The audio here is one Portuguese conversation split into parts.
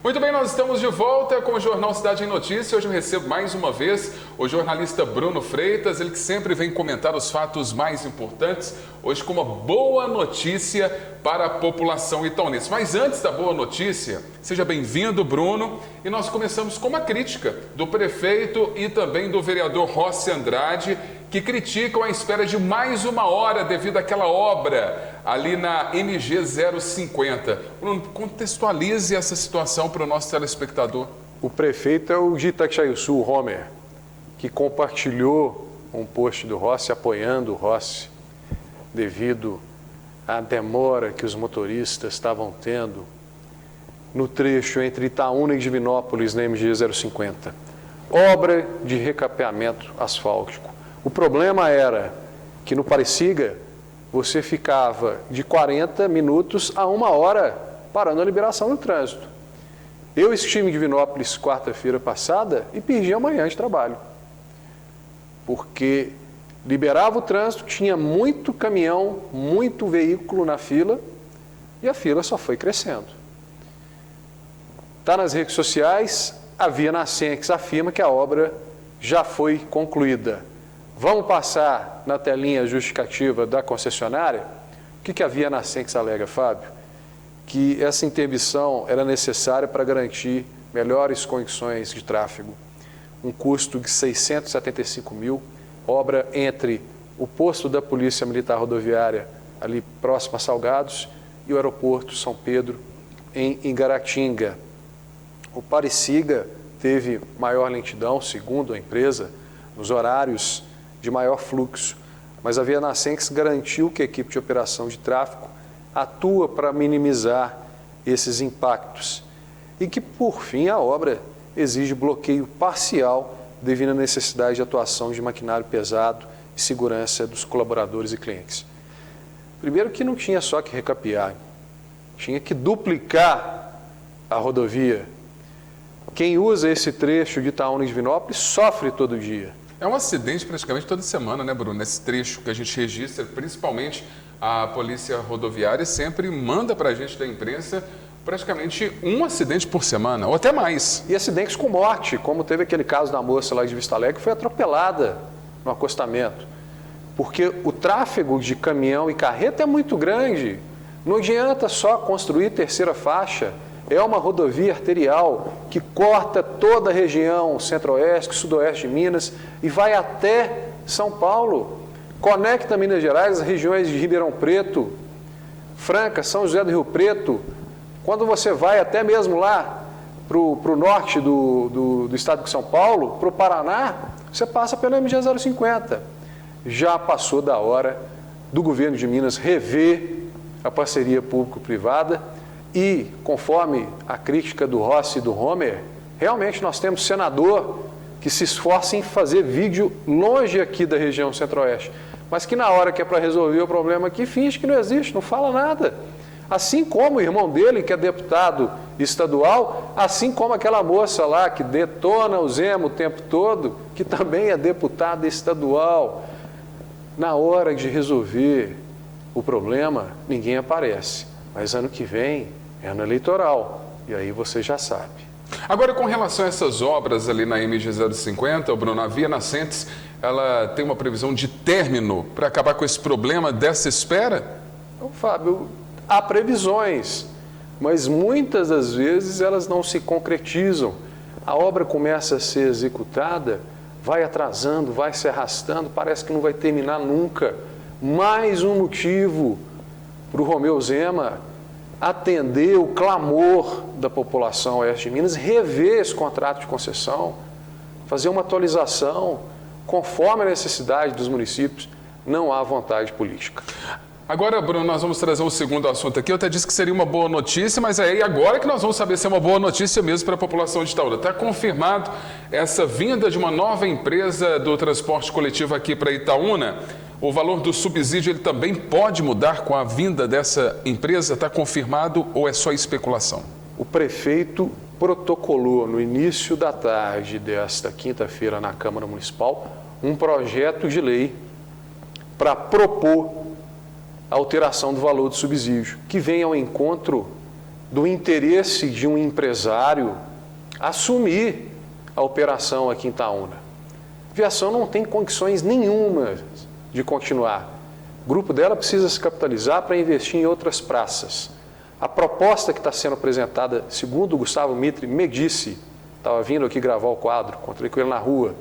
Muito bem, nós estamos de volta com o Jornal Cidade em Notícia. Hoje eu recebo mais uma vez o jornalista Bruno Freitas, ele que sempre vem comentar os fatos mais importantes, hoje com uma boa notícia para a população itaunense. Mas antes da boa notícia, seja bem-vindo, Bruno, e nós começamos com uma crítica do prefeito e também do vereador Rossi Andrade, que criticam a espera de mais uma hora devido àquela obra ali na MG 050. Bruno, contextualize essa situação para o nosso telespectador. O prefeito é o de Itaxaiuçu, Homer, que compartilhou um post do Rossi apoiando o Rossi devido à demora que os motoristas estavam tendo no trecho entre Itaúna e Divinópolis na MG 050. Obra de recapeamento asfáltico. O problema era que no Pareciga você ficava de 40 minutos a 1 hora parando a liberação do trânsito. Eu estive em Divinópolis quarta-feira passada e perdi a manhã de trabalho, porque liberava o trânsito, tinha muito caminhão, muito veículo na fila e a fila só foi crescendo. Está nas redes sociais, a Via Nascenx afirma que a obra já foi concluída. Vamos passar na telinha justificativa da concessionária? O que a Via Nascenx alega, Fábio? Que essa interdição era necessária para garantir melhores condições de tráfego. Um custo de 675 mil, obra entre o posto da Polícia Militar Rodoviária, ali próximo a Salgados, e o aeroporto São Pedro, em Igaratinga. O Pareciga teve maior lentidão, segundo a empresa, nos horários de maior fluxo, mas a Via Nascenx garantiu que a equipe de operação de tráfego atua para minimizar esses impactos e que, por fim, a obra exige bloqueio parcial devido à necessidade de atuação de maquinário pesado e segurança dos colaboradores e clientes. Primeiro que não tinha só que recapear, tinha que duplicar a rodovia. Quem usa esse trecho de Itaúna e Divinópolis sofre todo dia. É um acidente praticamente toda semana, né, Bruno? Nesse trecho que a gente registra, principalmente a Polícia Rodoviária sempre manda para a gente da imprensa praticamente um acidente por semana, ou até mais. E acidentes com morte, como teve aquele caso da moça lá de Vista Alegre, que foi atropelada no acostamento. Porque o tráfego de caminhão e carreta é muito grande. Não adianta só construir terceira faixa. É uma rodovia arterial que corta toda a região centro-oeste, sudoeste de Minas e vai até São Paulo. Conecta Minas Gerais, as regiões de Ribeirão Preto, Franca, São José do Rio Preto. Quando você vai até mesmo lá para o norte do estado de São Paulo, para o Paraná, você passa pela MG 050. Já passou da hora do governo de Minas rever a parceria público-privada. E, conforme a crítica do Rossi e do Homer, realmente nós temos senador que se esforça em fazer vídeo longe aqui da região centro-oeste, mas que na hora que é para resolver o problema aqui, finge que não existe, não fala nada. Assim como o irmão dele, que é deputado estadual, assim como aquela moça lá que detona o Zema o tempo todo, que também é deputada estadual. Na hora de resolver o problema, ninguém aparece. Mas ano que vem é ano eleitoral, e aí você já sabe. Agora, com relação a essas obras ali na MG 050, Bruno, a Via Nascenx, ela tem uma previsão de término para acabar com esse problema dessa espera? Então, Fábio, há previsões, mas muitas das vezes elas não se concretizam. A obra começa a ser executada, vai atrasando, vai se arrastando, parece que não vai terminar nunca. Mais um motivo para o Romeu Zema atender o clamor da população oeste de Minas, rever esse contrato de concessão, fazer uma atualização conforme a necessidade dos municípios. Não há vontade política. Agora, Bruno, nós vamos trazer um segundo assunto aqui. Eu até disse que seria uma boa notícia, mas é aí agora que nós vamos saber se é uma boa notícia mesmo para a população de Itaúna. Está confirmado essa vinda de uma nova empresa do transporte coletivo aqui para Itaúna. O valor do subsídio ele também pode mudar com a vinda dessa empresa? Está confirmado ou é só especulação? O prefeito protocolou no início da tarde desta quinta-feira na Câmara Municipal um projeto de lei para propor a alteração do valor do subsídio, que vem ao encontro do interesse de um empresário assumir a operação aqui em Itaúna. A aviação não tem condições nenhuma de continuar. O grupo dela precisa se capitalizar para investir em outras praças. A proposta que está sendo apresentada, segundo o Gustavo Mitre me disse, estava vindo aqui gravar o quadro, encontrei com ele na rua,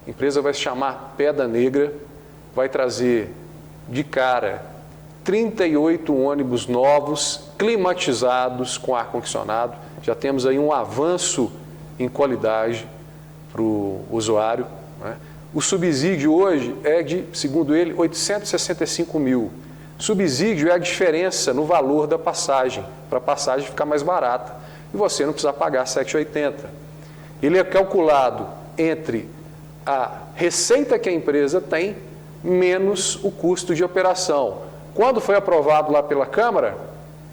a empresa vai se chamar Pedra Negra, vai trazer de cara 38 ônibus novos, climatizados, com ar-condicionado. Já temos aí um avanço em qualidade para o usuário, né? O subsídio hoje é de, segundo ele, 865 mil. Subsídio é a diferença no valor da passagem, para a passagem ficar mais barata e você não precisar pagar 7,80. Ele é calculado entre a receita que a empresa tem menos o custo de operação. Quando foi aprovado lá pela Câmara,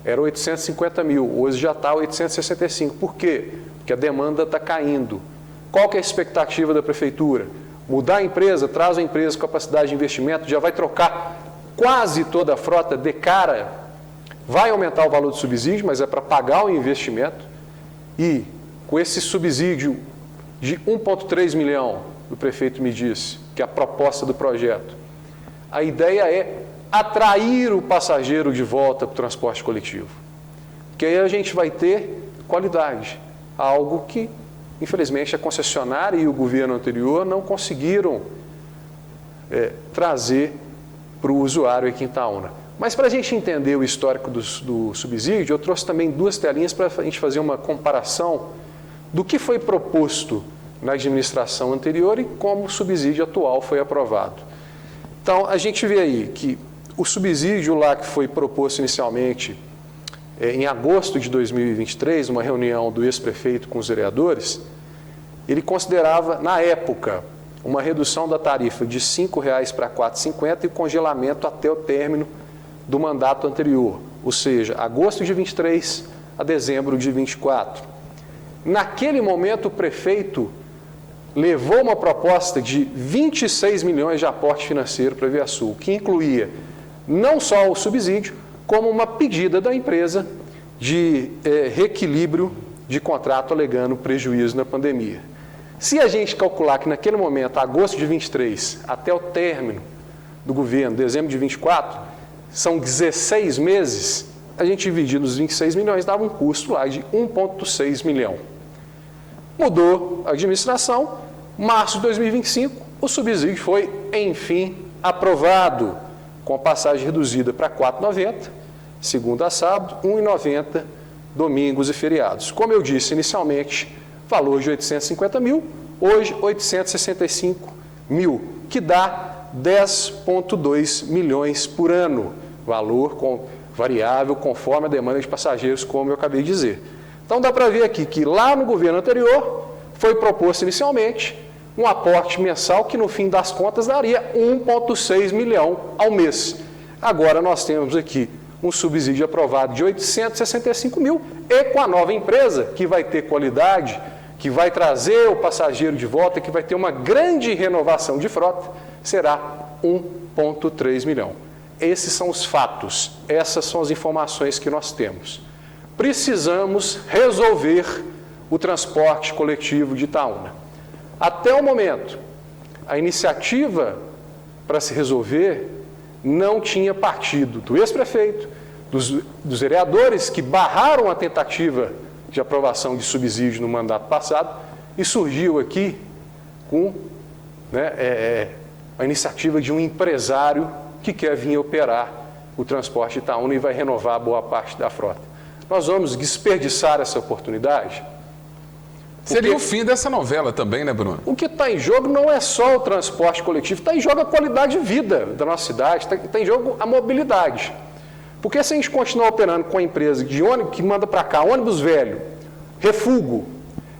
era 850 mil, hoje já está 865. Por quê? Porque a demanda está caindo. Qual que é a expectativa da Prefeitura? Mudar a empresa, traz a empresa com capacidade de investimento, já vai trocar quase toda a frota de cara, vai aumentar o valor do subsídio, mas é para pagar o investimento. E com esse subsídio de 1,3 milhão, o prefeito me disse, que é a proposta do projeto, a ideia é atrair o passageiro de volta para o transporte coletivo. Porque aí a gente vai ter qualidade, algo que, infelizmente, a concessionária e o governo anterior não conseguiram trazer para o usuário aqui em Itaúna. Mas para a gente entender o histórico do subsídio, eu trouxe também 2 telinhas para a gente fazer uma comparação do que foi proposto na administração anterior e como o subsídio atual foi aprovado. Então, a gente vê aí que o subsídio lá que foi proposto inicialmente em agosto de 2023, numa reunião do ex-prefeito com os vereadores, ele considerava, na época, uma redução da tarifa de R$ 5,00 para R$ 4,50 e congelamento até o término do mandato anterior, ou seja, agosto de 23 a dezembro de 24. Naquele momento, o prefeito levou uma proposta de 26 milhões de aporte financeiro para a Aviasul, que incluía não só o subsídio, como uma pedida da empresa de reequilíbrio de contrato alegando prejuízo na pandemia. Se a gente calcular que naquele momento, agosto de 23, até o término do governo, dezembro de 24, são 16 meses, a gente dividir nos 26 milhões, dava um custo lá de 1,6 milhão. Mudou a administração, março de 2025, o subsídio foi, enfim, aprovado, com a passagem reduzida para R$ 4,90, segunda a sábado, R$ 1,90, domingos e feriados. Como eu disse inicialmente, valor de 850 mil, hoje 865 mil, que dá 10,2 milhões por ano, valor variável conforme a demanda de passageiros, como eu acabei de dizer. Então dá para ver aqui que lá no governo anterior foi proposto inicialmente um aporte mensal que no fim das contas daria 1,6 milhão ao mês. Agora nós temos aqui um subsídio aprovado de 865 mil e com a nova empresa que vai ter qualidade, que vai trazer o passageiro de volta, que vai ter uma grande renovação de frota, será 1,3 milhão. Esses são os fatos, essas são as informações que nós temos. Precisamos resolver o transporte coletivo de Itaúna. Até o momento, a iniciativa para se resolver não tinha partido do ex-prefeito, dos vereadores que barraram a tentativa de aprovação de subsídio no mandato passado e surgiu aqui com a iniciativa de um empresário que quer vir operar o transporte de Itaúna e vai renovar boa parte da frota. Nós vamos desperdiçar essa oportunidade? Seria o fim dessa novela também, né, Bruno? O que está em jogo não é só o transporte coletivo, está em jogo a qualidade de vida da nossa cidade, está em jogo a mobilidade. Porque se a gente continuar operando com a empresa de ônibus que manda para cá, ônibus velho, refúgio,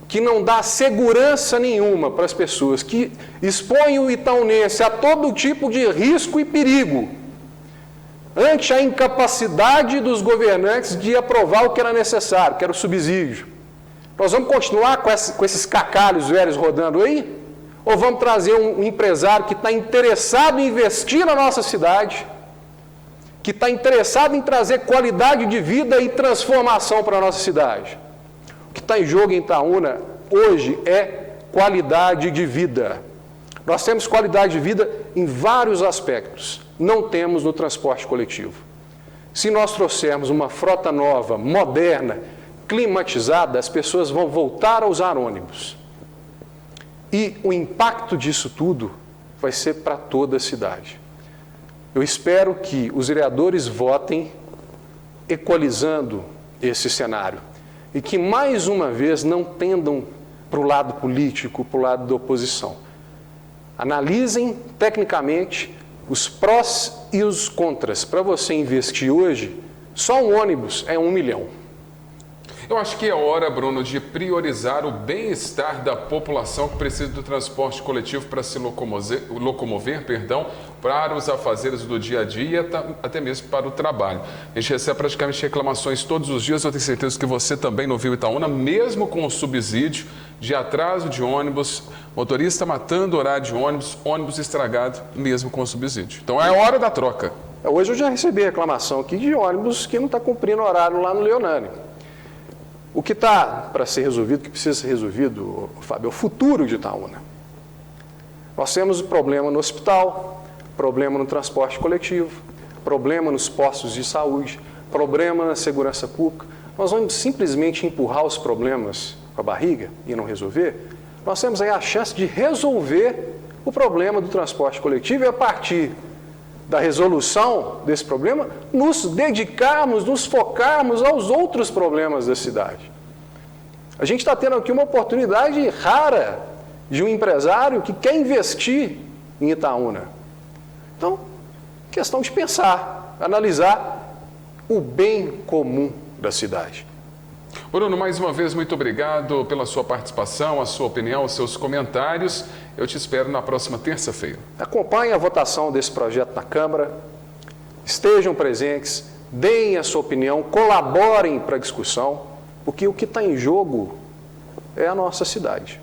que não dá segurança nenhuma para as pessoas, que expõe o itaunense a todo tipo de risco e perigo, ante a incapacidade dos governantes de aprovar o que era necessário, que era o subsídio. Nós vamos continuar com esses cacalhos velhos rodando aí? Ou vamos trazer um empresário que está interessado em investir na nossa cidade, que está interessado em trazer qualidade de vida e transformação para a nossa cidade. O que está em jogo em Itaúna hoje é qualidade de vida. Nós temos qualidade de vida em vários aspectos, não temos no transporte coletivo. Se nós trouxermos uma frota nova, moderna, climatizada, as pessoas vão voltar a usar ônibus. E o impacto disso tudo vai ser para toda a cidade. Eu espero que os vereadores votem equalizando esse cenário e que, mais uma vez, não tendam para o lado político, para o lado da oposição. Analisem tecnicamente os prós e os contras. Para você investir hoje, só um ônibus é 1 milhão. Eu acho que é hora, Bruno, de priorizar o bem-estar da população que precisa do transporte coletivo para se locomover, para os afazeres do dia a dia, até mesmo para o trabalho. A gente recebe praticamente reclamações todos os dias, eu tenho certeza que você também no Rio Itaúna, mesmo com o subsídio de atraso de ônibus, motorista matando horário de ônibus estragado, mesmo com o subsídio. Então é hora da troca. Hoje eu já recebi reclamação aqui de ônibus que não está cumprindo horário lá no Leonani. O que está para ser resolvido, o que precisa ser resolvido, Fábio, é o futuro de Itaúna. Nós temos problema no hospital, problema no transporte coletivo, problema nos postos de saúde, problema na segurança pública. Nós vamos simplesmente empurrar os problemas com a barriga e não resolver? Nós temos aí a chance de resolver o problema do transporte coletivo e, a partir da resolução desse problema, nos dedicarmos, nos focarmos aos outros problemas da cidade. A gente está tendo aqui uma oportunidade rara de um empresário que quer investir em Itaúna. Então, questão de pensar, analisar o bem comum da cidade. Bruno, mais uma vez, muito obrigado pela sua participação, a sua opinião, os seus comentários. Eu te espero na próxima terça-feira. Acompanhem a votação desse projeto na Câmara, estejam presentes, deem a sua opinião, colaborem para a discussão, porque o que está em jogo é a nossa cidade.